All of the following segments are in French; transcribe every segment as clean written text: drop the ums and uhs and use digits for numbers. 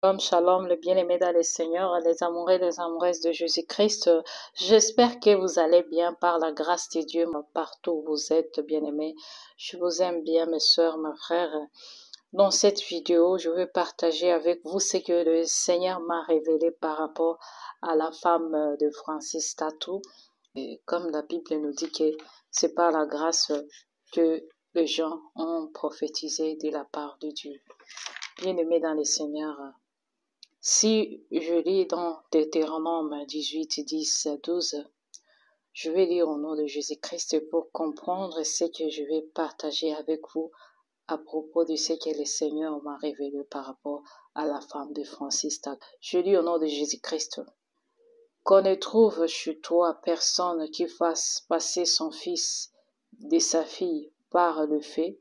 Shalom, le bien-aimé dans le Seigneur, les amoureux et les amoureuses de Jésus-Christ. J'espère que vous allez bien par la grâce de Dieu, partout où vous êtes, bien-aimés. Je vous aime bien, mes soeurs, mes frères. Dans cette vidéo, je vais partager avec vous ce que le Seigneur m'a révélé par rapport à la femme de Francis Tatou. Et comme la Bible nous dit que c'est par la grâce que les gens ont prophétisé de la part de Dieu. Bien-aimés dans le Seigneur, si je lis dans Deutéronome 18, 10, 12, je vais lire au nom de Jésus-Christ pour comprendre ce que je vais partager avec vous à propos de ce que le Seigneur m'a révélé par rapport à la femme de Francis Tatou. Je lis au nom de Jésus-Christ. Qu'on ne trouve chez toi personne qui fasse passer son fils de sa fille par le fait,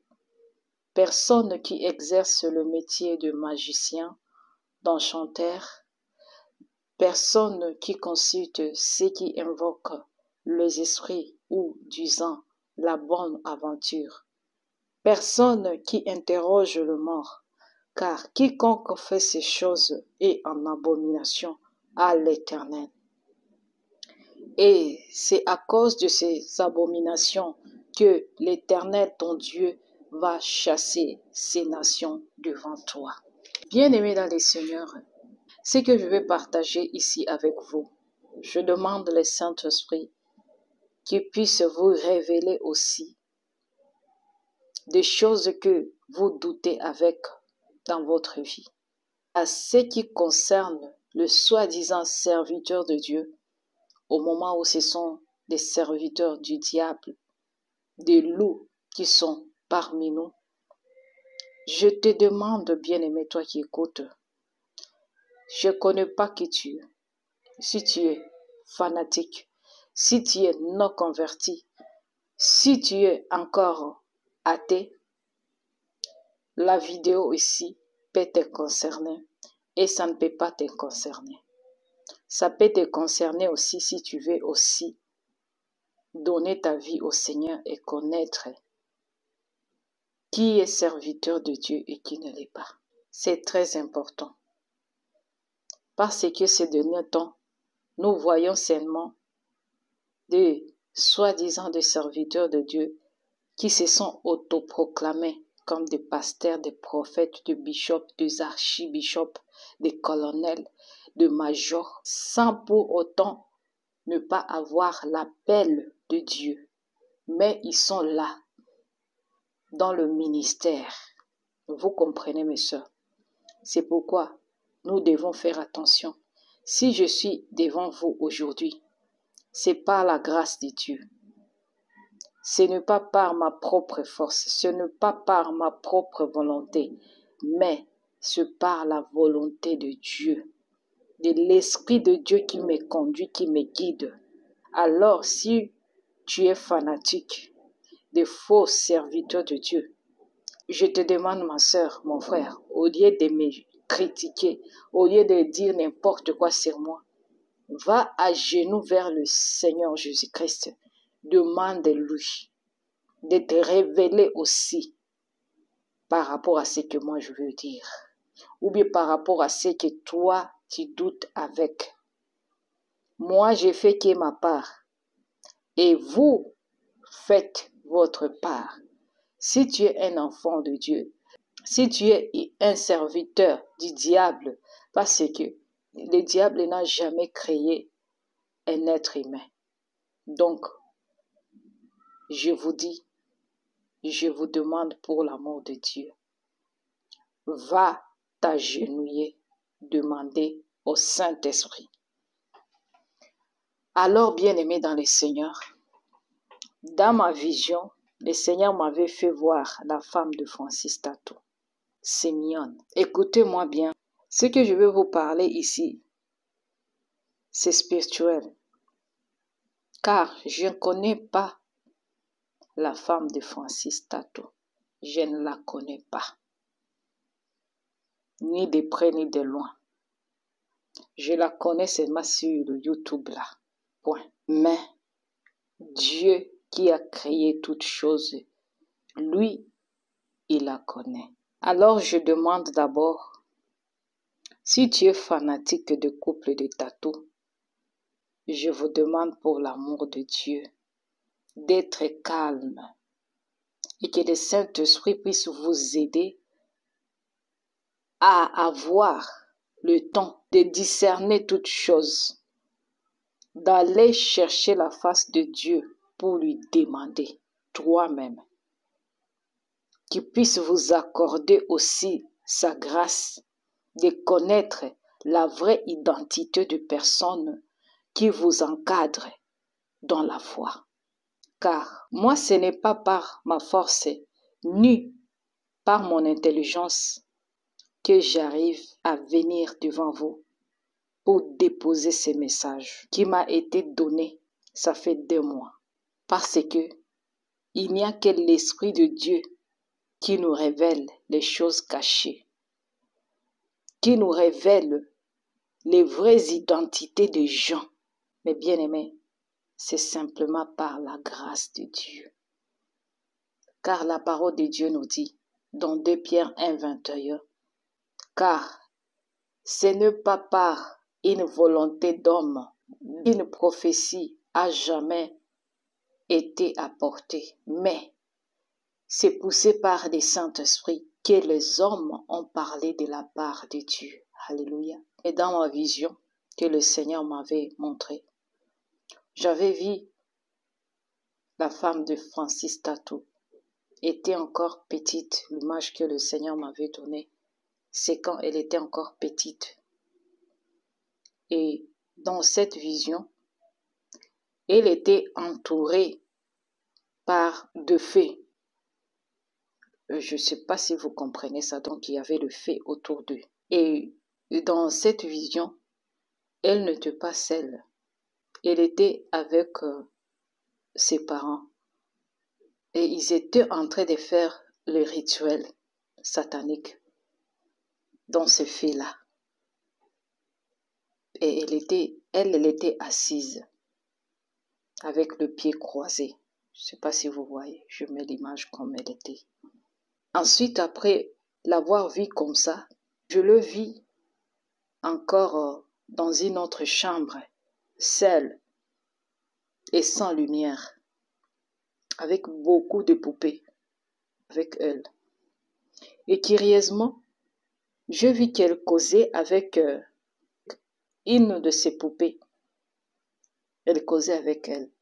personne qui exerce le métier de magicien, d'enchanteur, personne qui consulte ceux qui invoquent les esprits ou disant la bonne aventure, personne qui interroge le mort, car quiconque fait ces choses est en abomination à l'Éternel. Et c'est à cause de ces abominations que l'Éternel, ton Dieu, va chasser ces nations devant toi. Bien-aimés dans les Seigneurs, ce que je vais partager ici avec vous, je demande le Saint-Esprit qu'il puisse vous révéler aussi des choses que vous doutez avec dans votre vie. À ce qui concerne le soi-disant serviteur de Dieu, au moment où ce sont des serviteurs du diable, des loups qui sont parmi nous, je te demande, bien-aimé, toi qui écoutes, je ne connais pas qui tu es. Si tu es fanatique, si tu es non converti, si tu es encore athée, la vidéo ici peut te concerner et ça ne peut pas te concerner. Ça peut te concerner aussi si tu veux aussi donner ta vie au Seigneur et connaître qui est serviteur de Dieu et qui ne l'est pas. C'est très important. Parce que ces derniers temps, nous voyons seulement des soi-disant des serviteurs de Dieu qui se sont autoproclamés comme des pasteurs, des prophètes, des bishops, des archibishops, des colonels, des majors, sans pour autant ne pas avoir l'appel de Dieu. Mais ils sont là, dans le ministère. Vous comprenez, mes sœurs? C'est pourquoi nous devons faire attention. Si je suis devant vous aujourd'hui, c'est par la grâce de Dieu. Ce n'est pas par ma propre force, ce n'est pas par ma propre volonté, mais c'est par la volonté de Dieu, de l'Esprit de Dieu qui me conduit, qui me guide. Alors, si tu es fanatique, des faux serviteurs de Dieu, je te demande, ma soeur, mon frère, au lieu de me critiquer, au lieu de dire n'importe quoi sur moi, va à genoux vers le Seigneur Jésus-Christ. Demande-lui de te révéler aussi par rapport à ce que moi je veux dire. Ou bien par rapport à ce que toi tu doutes avec. Moi, j'ai fait que ma part. Et vous faites votre part. Si tu es un enfant de Dieu, si tu es un serviteur du diable, parce que le diable n'a jamais créé un être humain. Donc, je vous dis, je vous demande pour l'amour de Dieu, va t'agenouiller, demander au Saint-Esprit. Alors, bien-aimé dans le Seigneur, dans ma vision, le Seigneur m'avait fait voir la femme de Francis Tatou. C'est mignonne. Écoutez-moi bien. Ce que je vais vous parler ici, c'est spirituel. Car je ne connais pas la femme de Francis Tatou. Je ne la connais pas. Ni de près ni de loin. Je la connais seulement sur le YouTube là. Point. Mais Dieu qui a créé toutes choses, lui, il la connaît. Alors je demande d'abord, Si tu es fanatique de couple de tatou, je vous demande pour l'amour de Dieu d'être calme et que le Saint-Esprit puisse vous aider à avoir le temps de discerner toutes choses, d'aller chercher la face de Dieu pour lui demander toi-même qu'il puisse vous accorder aussi sa grâce de connaître la vraie identité de personne qui vous encadre dans la foi. Car moi, ce n'est pas par ma force ni par mon intelligence que j'arrive à venir devant vous pour déposer ce message qui m'a été donné, ça fait 2 mois. Parce que il n'y a que l'Esprit de Dieu qui nous révèle les choses cachées, qui nous révèle les vraies identités des gens. Mais bien aimés, c'est simplement par la grâce de Dieu. Car la parole de Dieu nous dit, dans 2 Pierre 1, 21, car ce n'est pas par une volonté d'homme qu'une prophétie a jamais été apportée, mais c'est poussé par des Saint-Esprit que les hommes ont parlé de la part de Dieu. Alléluia. Et dans ma vision que le Seigneur m'avait montrée, j'avais vu la femme de Francis Tatou était encore petite. L'image que le Seigneur m'avait donnée, c'est quand elle était encore petite. Et dans cette vision, elle était entourée par 2 fées. Je ne sais pas si vous comprenez ça, donc il y avait le fée autour d'eux. Et dans cette vision, elle n'était pas seule. Elle était avec ses parents. Et ils étaient en train de faire le rituel satanique dans ce fée-là. Et elle était assise avec le pied croisé. Je ne sais pas si vous voyez, je mets l'image comme elle était. Ensuite, après l'avoir vue comme ça, je le vis encore dans une autre chambre, seule et sans lumière, avec beaucoup de poupées avec elle. Et curieusement, je vis qu'elle causait avec une de ses poupées. Elle causait avec elle.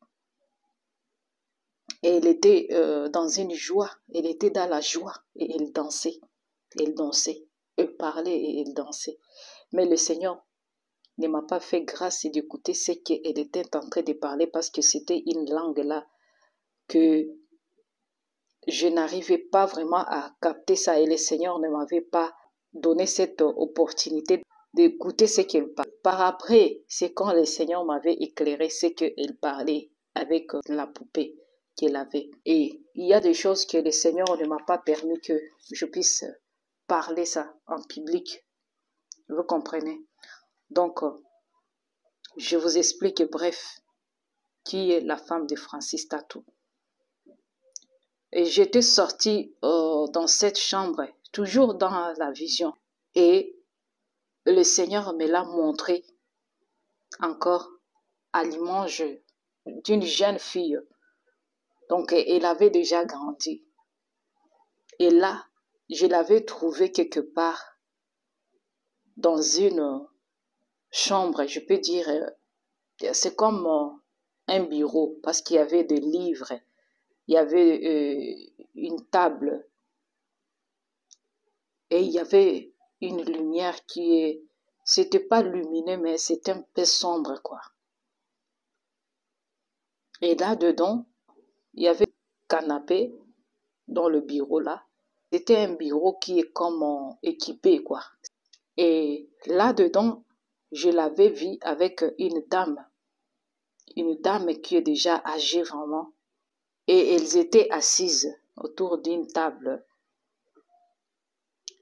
Et elle était dans une joie, elle était dans la joie et elle dansait. Elle dansait, elle parlait et elle dansait. Mais le Seigneur ne m'a pas fait grâce d'écouter ce qu'elle était en train de parler parce que c'était une langue là que je n'arrivais pas vraiment à capter ça et le Seigneur ne m'avait pas donné cette opportunité d'écouter ce qu'elle parlait. Par après, c'est quand le Seigneur m'avait éclairé ce qu'elle parlait avec la poupée qu'elle avait. Et il y a des choses que le Seigneur ne m'a pas permis que je puisse parler ça en public. Vous comprenez? Donc, je vous explique bref qui est la femme de Francis Tatou. Et j'étais sortie dans cette chambre, toujours dans la vision. Et le Seigneur me l'a montré encore à l'image d'une jeune fille. Donc, elle avait déjà grandi. Et là, je l'avais trouvée quelque part dans une chambre, je peux dire, c'est comme un bureau, parce qu'il y avait des livres, il y avait une table, et il y avait une lumière c'était pas lumineux, mais c'était un peu sombre, quoi. Et là-dedans, il y avait un canapé dans le bureau là. C'était un bureau qui est comme équipé, quoi. Et là-dedans, je l'avais vu avec une dame qui est déjà âgée vraiment. Et elles étaient assises autour d'une table.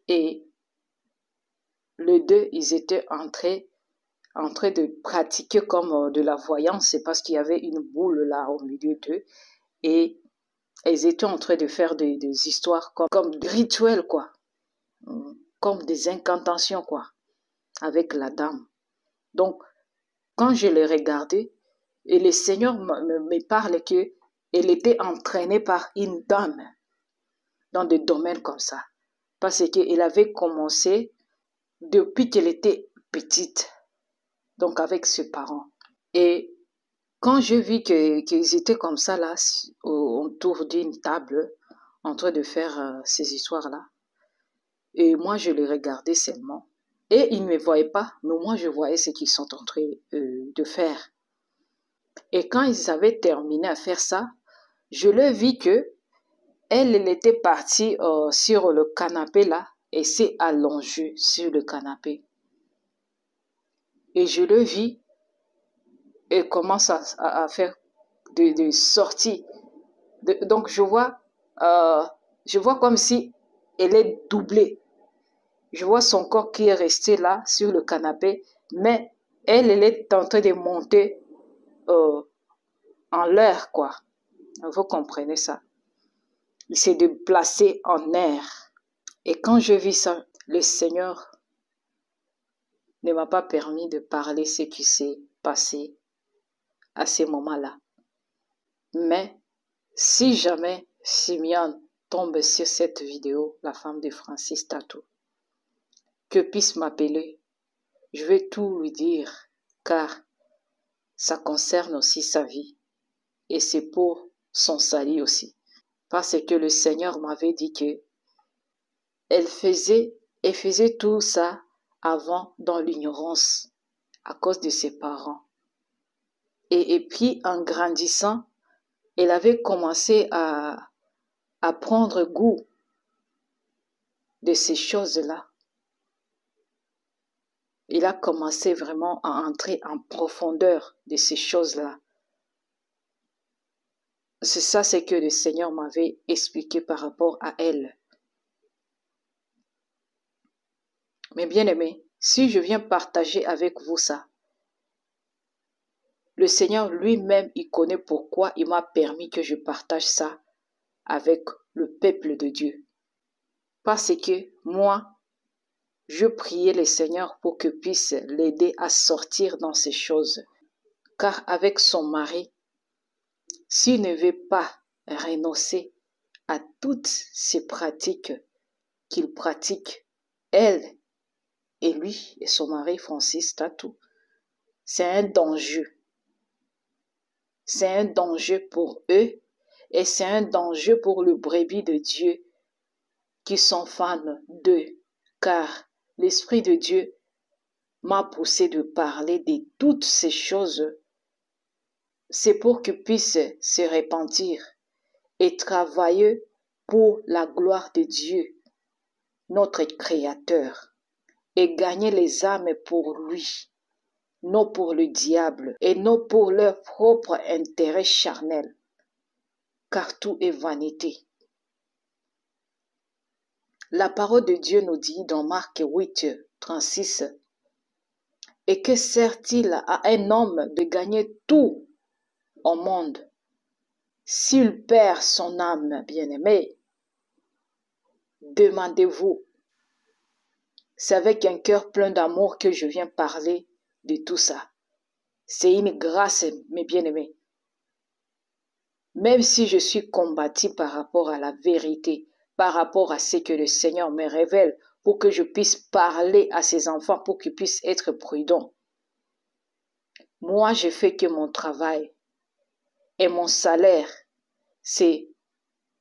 Et les deux, ils étaient en train de pratiquer comme de la voyance, c'est parce qu'il y avait une boule là au milieu d'eux. Et elles étaient en train de faire des histoires comme des rituels, quoi. Comme des incantations, quoi. avec la dame. Donc, quand je l'ai regardée, et le Seigneur me parle qu'elle était entraînée par une dame dans des domaines comme ça. Parce qu'elle avait commencé depuis qu'elle était petite, donc avec ses parents. Et quand je vis qu'ils étaient comme ça, là, autour d'une table, en train de faire ces histoires-là, et moi, je les regardais seulement. Et ils ne me voyaient pas, mais moi, je voyais ce qu'ils sont en train de faire. Et quand ils avaient terminé à faire ça, je leur vis que elle était partie sur le canapé là et s'est allongée sur le canapé. Et je le vis et commence à faire des sorties. Donc je vois comme si elle est doublée. Je vois son corps qui est resté là sur le canapé, mais elle est en train de monter en l'air, quoi. Vous comprenez ça? Il s'est déplacé en air. Et quand je vis ça, le Seigneur ne m'a pas permis de parler ce qui s'est passé à ce moment-là. Mais si jamais Simeon tombe sur cette vidéo, la femme de Francis Tatou, que puisse m'appeler, je vais tout lui dire, car ça concerne aussi sa vie et c'est pour son salut aussi. Parce que le Seigneur m'avait dit que elle faisait tout ça avant dans l'ignorance à cause de ses parents. Et puis en grandissant, elle avait commencé à prendre goût de ces choses-là. Il a commencé vraiment à entrer en profondeur de ces choses-là. C'est ça, c'est que le Seigneur m'avait expliqué par rapport à elle. Mais bien aimé, si je viens partager avec vous ça, le Seigneur lui-même, il connaît pourquoi il m'a permis que je partage ça avec le peuple de Dieu. Parce que moi, je priais le Seigneur pour que puisse l'aider à sortir dans ces choses. Car avec son mari, s'il ne veut pas renoncer à toutes ces pratiques qu'il pratique, elle et lui et son mari Francis Tatou, c'est un danger. C'est un danger pour eux et c'est un danger pour le brebis de Dieu qui sont fans d'eux. Car l'Esprit de Dieu m'a poussé de parler de toutes ces choses. C'est pour qu'ils puissent se repentir et travailler pour la gloire de Dieu, notre Créateur, et gagner les âmes pour lui, non pour le diable et non pour leur propre intérêt charnel, car tout est vanité. La parole de Dieu nous dit dans Marc 8, 36, « Et que sert-il à un homme de gagner tout au monde s'il perd son âme, bien-aimé? » Demandez-vous. C'est avec un cœur plein d'amour que je viens parler de tout ça. C'est une grâce, mes bien-aimés. Même si je suis combattu par rapport à la vérité, par rapport à ce que le Seigneur me révèle, pour que je puisse parler à ses enfants, pour qu'ils puissent être prudents. Moi, je fais que mon travail et mon salaire, c'est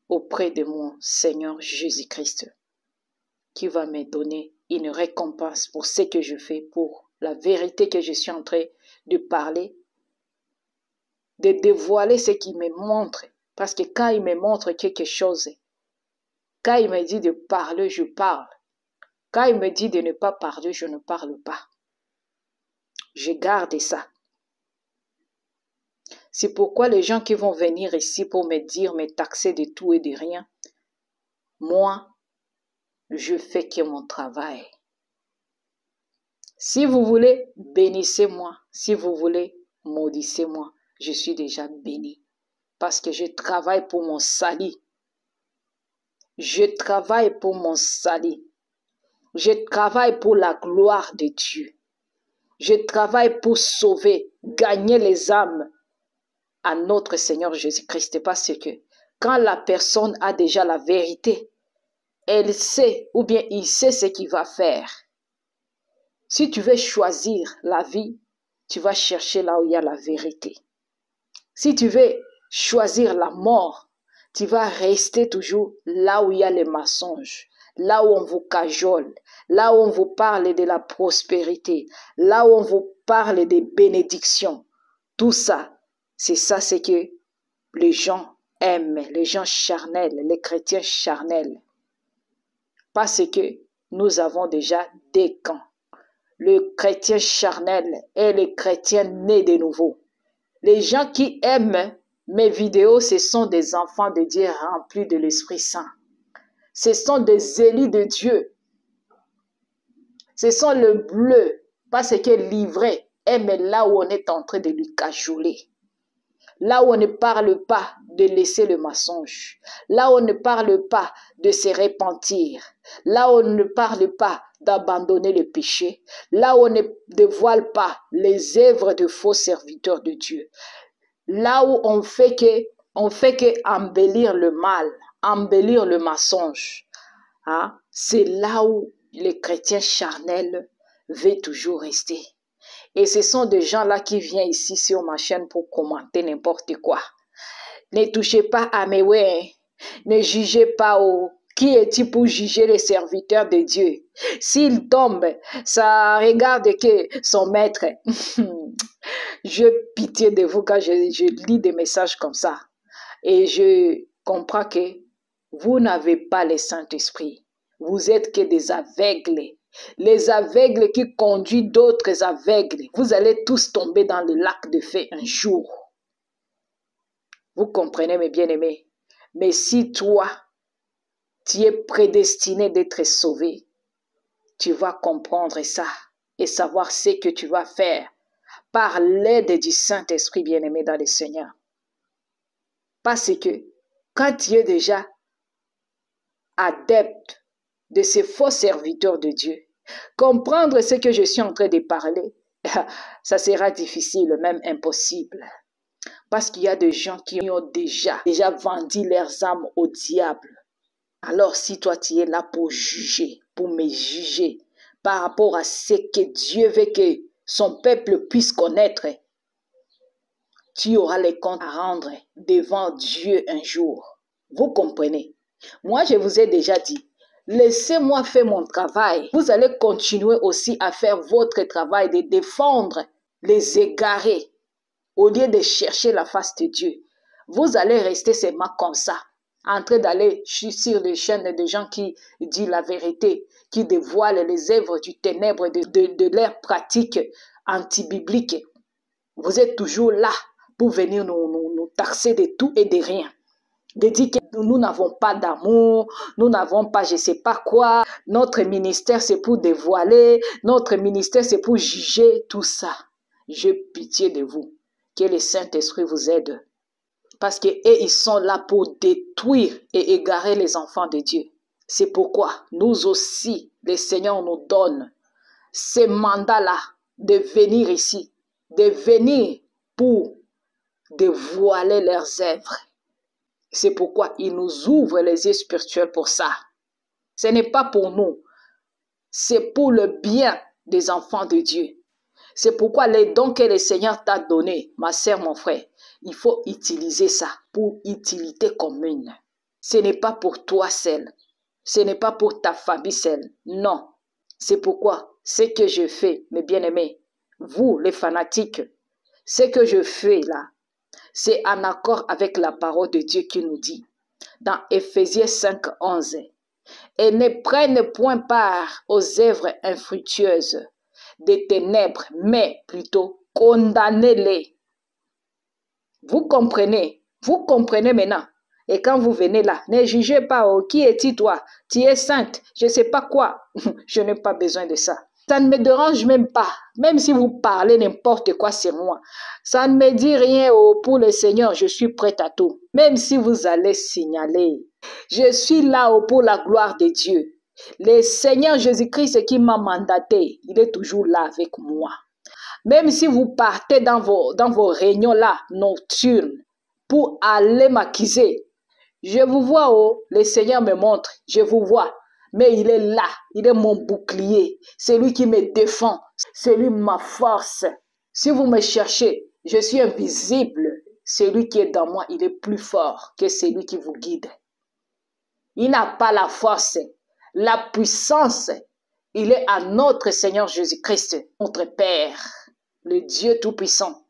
auprès de mon Seigneur Jésus-Christ qui va me donner une récompense pour ce que je fais, pour la vérité que je suis en train de parler, de dévoiler ce qu'il me montre. Parce que quand il me montre quelque chose, quand il me dit de parler, je parle. Quand il me dit de ne pas parler, je ne parle pas. Je garde ça. C'est pourquoi les gens qui vont venir ici pour me dire, me taxer de tout et de rien, moi, je fais que mon travail. Si vous voulez, bénissez-moi. Si vous voulez, maudissez-moi. Je suis déjà béni. Parce que je travaille pour mon salut. Je travaille pour mon salut. Je travaille pour la gloire de Dieu. Je travaille pour sauver, gagner les âmes à notre Seigneur Jésus-Christ. Parce que quand la personne a déjà la vérité, elle sait ou bien il sait ce qu'il va faire. Si tu veux choisir la vie, tu vas chercher là où il y a la vérité. Si tu veux choisir la mort, tu vas rester toujours là où il y a les mensonges, là où on vous cajole, là où on vous parle de la prospérité, là où on vous parle des bénédictions. Tout ça, c'est ça, c'est que les gens aiment, les gens charnels, les chrétiens charnels. Parce que nous avons déjà des camps. Le chrétien charnel et le chrétien né de nouveau. Les gens qui aiment mes vidéos, ce sont des enfants de Dieu remplis de l'Esprit Saint. Ce sont des élus de Dieu. Ce sont le bleu, parce que l'ivraie aime là où on est en train de lui cajoler. Là où on ne parle pas de laisser le mensonge. Là où on ne parle pas de se repentir. Là où on ne parle pas d'abandonner le péché. Là où on ne dévoile pas les œuvres de faux serviteurs de Dieu. Là où on fait que embellir le mal, embellir le mensonge. Hein? C'est là où les chrétiens charnels veulent toujours rester. Et ce sont des gens-là qui viennent ici sur ma chaîne pour commenter n'importe quoi. Ne touchez pas à mes ouais. Ne jugez pas au... Qui est-il pour juger les serviteurs de Dieu? S'il tombe, ça regarde que son maître. J'ai pitié de vous quand je lis des messages comme ça. Et je comprends que vous n'avez pas le Saint-Esprit. Vous êtes que des aveugles. Les aveugles qui conduisent d'autres aveugles. Vous allez tous tomber dans le lac de feu un jour. Vous comprenez, mes bien-aimés? Mais si toi, tu es prédestiné d'être sauvé, tu vas comprendre ça et savoir ce que tu vas faire par l'aide du Saint-Esprit bien-aimé dans le Seigneur. Parce que quand tu es déjà adepte de ces faux serviteurs de Dieu, comprendre ce que je suis en train de parler, ça sera difficile, même impossible. Parce qu'il y a des gens qui ont déjà vendu leurs âmes au diable. Alors si toi tu es là pour juger, pour me juger, par rapport à ce que Dieu veut que son peuple puisse connaître, tu auras les comptes à rendre devant Dieu un jour. Vous comprenez? Moi, je vous ai déjà dit, laissez-moi faire mon travail. Vous allez continuer aussi à faire votre travail de défendre les égarés au lieu de chercher la face de Dieu. Vous allez rester seulement comme ça, en train d'aller sur les chaînes de gens qui disent la vérité, qui dévoilent les œuvres du ténèbre de leurs pratiques anti-bibliques. Vous êtes toujours là pour venir nous taxer de tout et de rien. De dire que nous n'avons pas d'amour, nous n'avons pas je ne sais pas quoi, notre ministère c'est pour dévoiler, notre ministère c'est pour juger, tout ça. J'ai pitié de vous, que le Saint-Esprit vous aide. Parce qu'eux, ils sont là pour détruire et égarer les enfants de Dieu. C'est pourquoi nous aussi, le Seigneur nous donne ce mandat-là de venir ici, de venir pour dévoiler leurs œuvres. C'est pourquoi il nous ouvre les yeux spirituels pour ça. Ce n'est pas pour nous. C'est pour le bien des enfants de Dieu. C'est pourquoi les dons que le Seigneur t'a donnés, ma sœur, mon frère, il faut utiliser ça pour utilité commune. Ce n'est pas pour toi seul. Ce n'est pas pour ta famille seule. Non. C'est pourquoi ce que je fais, mes bien-aimés, vous les fanatiques, ce que je fais là, c'est en accord avec la parole de Dieu qui nous dit, dans Éphésiens 5, 11, « Et ne prennent point part aux œuvres infructueuses des ténèbres, mais plutôt condamnez-les. » Vous comprenez maintenant. Et quand vous venez là, ne jugez pas, oh, qui es-tu toi? Tu es sainte, je ne sais pas quoi. Je n'ai pas besoin de ça. Ça ne me dérange même pas. Même si vous parlez n'importe quoi sur moi. Ça ne me dit rien, oh, pour le Seigneur, je suis prête à tout. Même si vous allez signaler. Je suis là, oh, pour la gloire de Dieu. Le Seigneur Jésus-Christ qui m'a mandaté, il est toujours là avec moi. Même si vous partez dans vos réunions là, nocturnes, pour aller m'accuser, je vous vois, oh, le Seigneur me montre, je vous vois. Mais il est là, il est mon bouclier, c'est lui qui me défend, c'est lui ma force. Si vous me cherchez, je suis invisible. Celui qui est dans moi, il est plus fort que celui qui vous guide. Il n'a pas la force, la puissance. Il est à notre Seigneur Jésus-Christ, notre Père, le Dieu Tout-Puissant.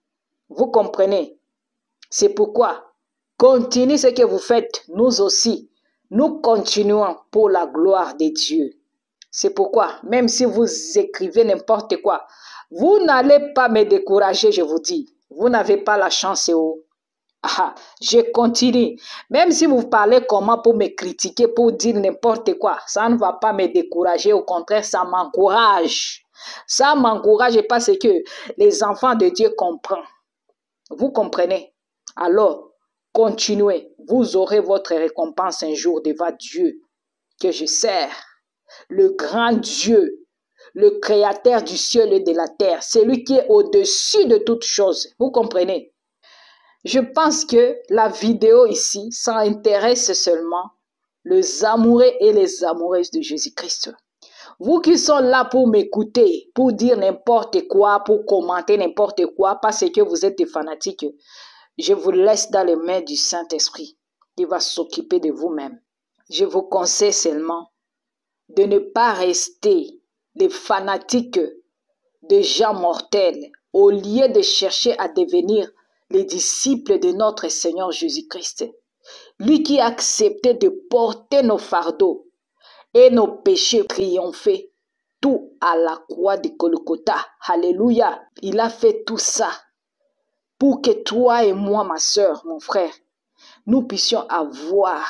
Vous comprenez? C'est pourquoi, continuez ce que vous faites, nous aussi. Nous continuons pour la gloire de Dieu. C'est pourquoi, même si vous écrivez n'importe quoi, vous n'allez pas me décourager, je vous dis. Vous n'avez pas la chance. Je continue. Même si vous parlez comment pour me critiquer, pour dire n'importe quoi, ça ne va pas me décourager. Au contraire, ça m'encourage. Ça m'encourage parce que les enfants de Dieu comprennent. Vous comprenez? Alors, continuez. Vous aurez votre récompense un jour devant Dieu que je sers. Le grand Dieu, le créateur du ciel et de la terre, celui qui est au-dessus de toutes choses. Vous comprenez? Je pense que la vidéo ici, ça intéresse seulement les amoureux et les amoureuses de Jésus-Christ. Vous qui sont là pour m'écouter, pour dire n'importe quoi, pour commenter n'importe quoi, parce que vous êtes des fanatiques, je vous laisse dans les mains du Saint-Esprit. Il va s'occuper de vous-même. Je vous conseille seulement de ne pas rester des fanatiques, des gens mortels, au lieu de chercher à devenir les disciples de notre Seigneur Jésus-Christ. Lui qui a accepté de porter nos fardeaux et nos péchés triomphés, tout à la croix de Golgotha. Alléluia. Il a fait tout ça pour que toi et moi, ma soeur, mon frère, nous puissions avoir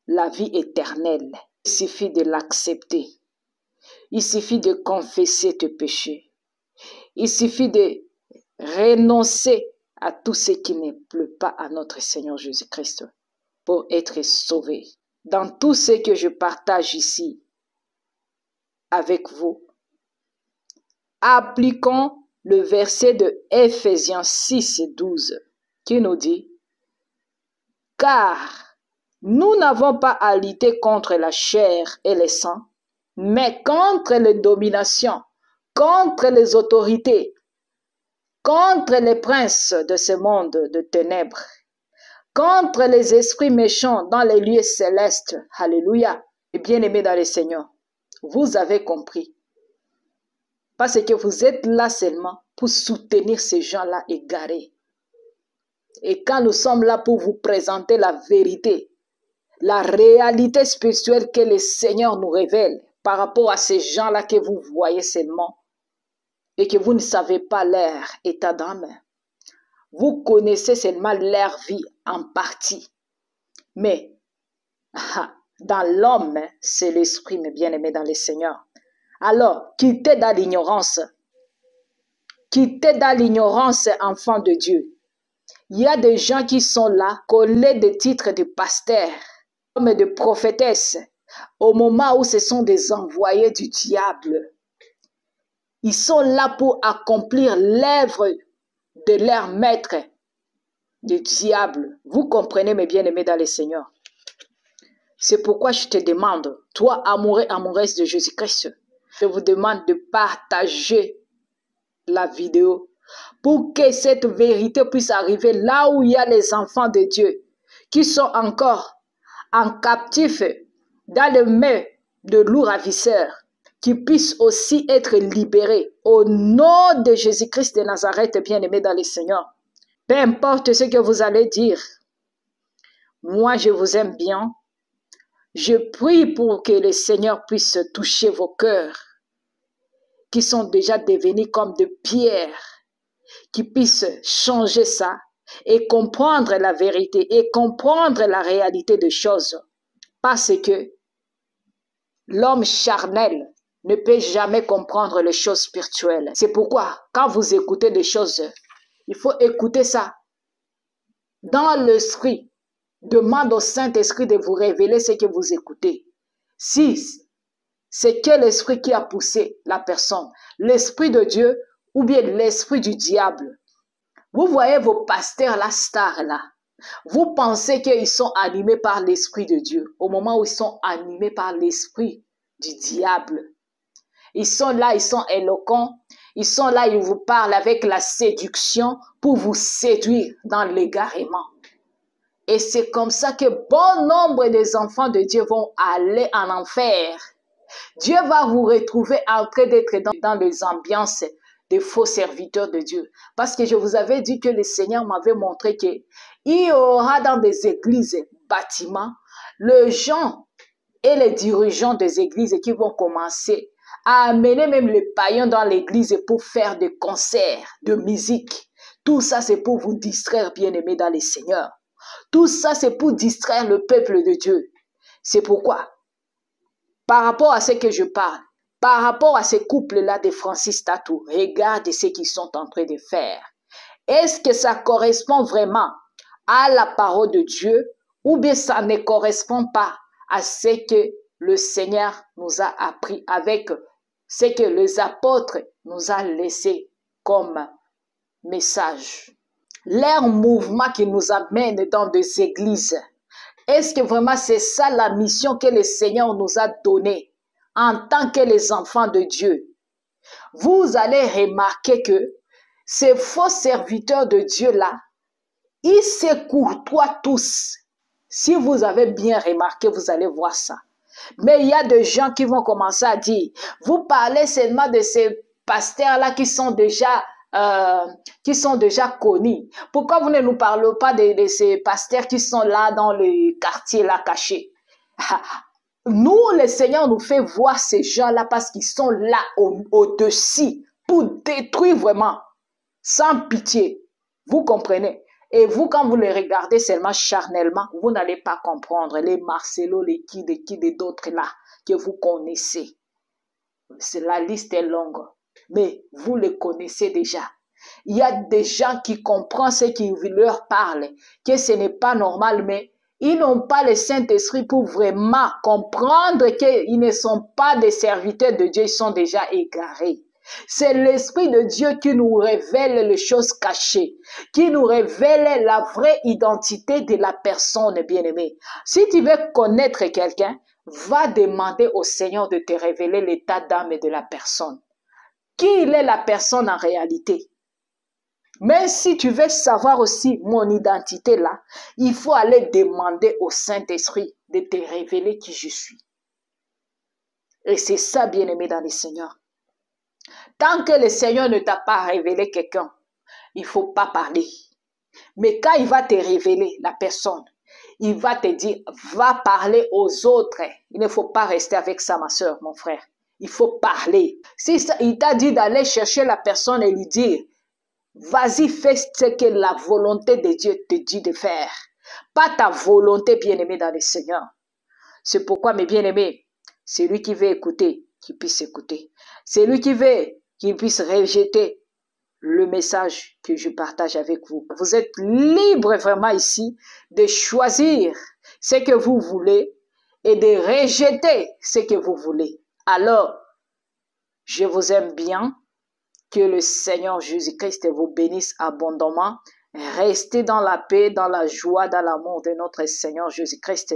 la vie éternelle. Il suffit de l'accepter. Il suffit de confesser tes péchés. Il suffit de renoncer à tout ce qui ne plaît pas à notre Seigneur Jésus-Christ pour être sauvé. Dans tout ce que je partage ici avec vous, appliquons le verset de Ephésiens 6, 12 qui nous dit « Car nous n'avons pas à lutter contre la chair et le sang, mais contre les dominations, contre les autorités, contre les princes de ce monde de ténèbres, contre les esprits méchants dans les lieux célestes. » Alléluia. Et bien-aimés dans le Seigneur, vous avez compris. Parce que vous êtes là seulement pour soutenir ces gens-là égarés. Et quand nous sommes là pour vous présenter la vérité, la réalité spirituelle que le Seigneur nous révèle par rapport à ces gens-là que vous voyez seulement et que vous ne savez pas leur état d'âme. Vous connaissez seulement leur vie en partie. Mais dans l'homme, c'est l'esprit, mes bien-aimés dans le Seigneur. Alors, quittez dans l'ignorance. Quittez dans l'ignorance, enfants de Dieu. Il y a des gens qui sont là, collés des titres de pasteur, comme de prophétesse, au moment où ce sont des envoyés du diable. Ils sont là pour accomplir l'œuvre de leur maître, du diable. Vous comprenez, mes bien-aimés dans le Seigneur. C'est pourquoi je te demande, toi, amoureux, amoureuse de Jésus-Christ, je vous demande de partager la vidéo pour que cette vérité puisse arriver là où il y a les enfants de Dieu qui sont encore en captif dans les mains de loups ravisseurs, qui puissent aussi être libérés au nom de Jésus-Christ de Nazareth, bien-aimé dans le Seigneur. Peu importe ce que vous allez dire, moi je vous aime bien. Je prie pour que le Seigneur puisse toucher vos cœurs qui sont déjà devenus comme de pierre, qui puissent changer ça et comprendre la vérité et comprendre la réalité des choses. Parce que l'homme charnel ne peut jamais comprendre les choses spirituelles. C'est pourquoi, quand vous écoutez des choses, il faut écouter ça dans l'esprit. Demande au Saint-Esprit de vous révéler ce que vous écoutez. Si C'est quel esprit qui a poussé la personne? L'esprit de Dieu ou bien l'esprit du diable? Vous voyez vos pasteurs, la star là. Vous pensez qu'ils sont animés par l'esprit de Dieu au moment où ils sont animés par l'esprit du diable. Ils sont là, ils sont éloquents. Ils sont là, ils vous parlent avec la séduction pour vous séduire dans l'égarement. Et c'est comme ça que bon nombre des enfants de Dieu vont aller en enfer. Dieu va vous retrouver en train d'être dans les ambiances des faux serviteurs de Dieu. Parce que je vous avais dit que le Seigneur m'avait montré qu'il y aura dans des églises, bâtiments, les gens et les dirigeants des églises qui vont commencer à amener même les païens dans l'église pour faire des concerts de musique. Tout ça, c'est pour vous distraire, bien-aimés dans le Seigneur. Tout ça, c'est pour distraire le peuple de Dieu. C'est pourquoi, par rapport à ce que je parle, par rapport à ces couples-là de Francis Tatou, regarde ce qu'ils sont en train de faire. Est-ce que ça correspond vraiment à la parole de Dieu ou bien ça ne correspond pas à ce que le Seigneur nous a appris avec ce que les apôtres nous ont laissé comme message? Leur mouvement qui nous amène dans des églises, est-ce que vraiment c'est ça la mission que le Seigneur nous a donnée en tant que les enfants de Dieu? Vous allez remarquer que ces faux serviteurs de Dieu-là, ils se courtoient tous. Si vous avez bien remarqué, vous allez voir ça. Mais il y a des gens qui vont commencer à dire, vous parlez seulement de ces pasteurs-là qui sont déjà connus. Pourquoi vous ne nous parlez pas de ces pasteurs qui sont là dans le quartier là cachés? Nous, le Seigneur nous fait voir ces gens-là parce qu'ils sont là au-dessus pour détruire vraiment, sans pitié. Vous comprenez? Et vous, quand vous les regardez seulement charnellement, vous n'allez pas comprendre les Marcelo, les qui d'autres là que vous connaissez. La liste est longue, mais vous les connaissez déjà. Il y a des gens qui comprennent ce qui leur parle, que ce n'est pas normal, mais ils n'ont pas le Saint-Esprit pour vraiment comprendre qu'ils ne sont pas des serviteurs de Dieu, ils sont déjà égarés. C'est l'Esprit de Dieu qui nous révèle les choses cachées, qui nous révèle la vraie identité de la personne bien-aimée. Si tu veux connaître quelqu'un, va demander au Seigneur de te révéler l'état d'âme de la personne. Qui est la personne en réalité? Mais si tu veux savoir aussi mon identité là, il faut aller demander au Saint-Esprit de te révéler qui je suis. Et c'est ça, bien-aimé dans le Seigneur. Tant que le Seigneur ne t'a pas révélé quelqu'un, il ne faut pas parler. Mais quand il va te révéler la personne, il va te dire, va parler aux autres. Il ne faut pas rester avec ça, ma soeur, mon frère. Il faut parler. Si il t'a dit d'aller chercher la personne et lui dire, vas-y, fais ce que la volonté de Dieu te dit de faire. Pas ta volonté, bien-aimé dans le Seigneur. C'est pourquoi, mes bien-aimés, celui qui veut écouter, qu'il puisse écouter. Celui qui veut, qu'il puisse rejeter le message que je partage avec vous. Vous êtes libre vraiment ici de choisir ce que vous voulez et de rejeter ce que vous voulez. Alors, je vous aime bien. Que le Seigneur Jésus-Christ vous bénisse abondamment. Restez dans la paix, dans la joie, dans l'amour de notre Seigneur Jésus-Christ.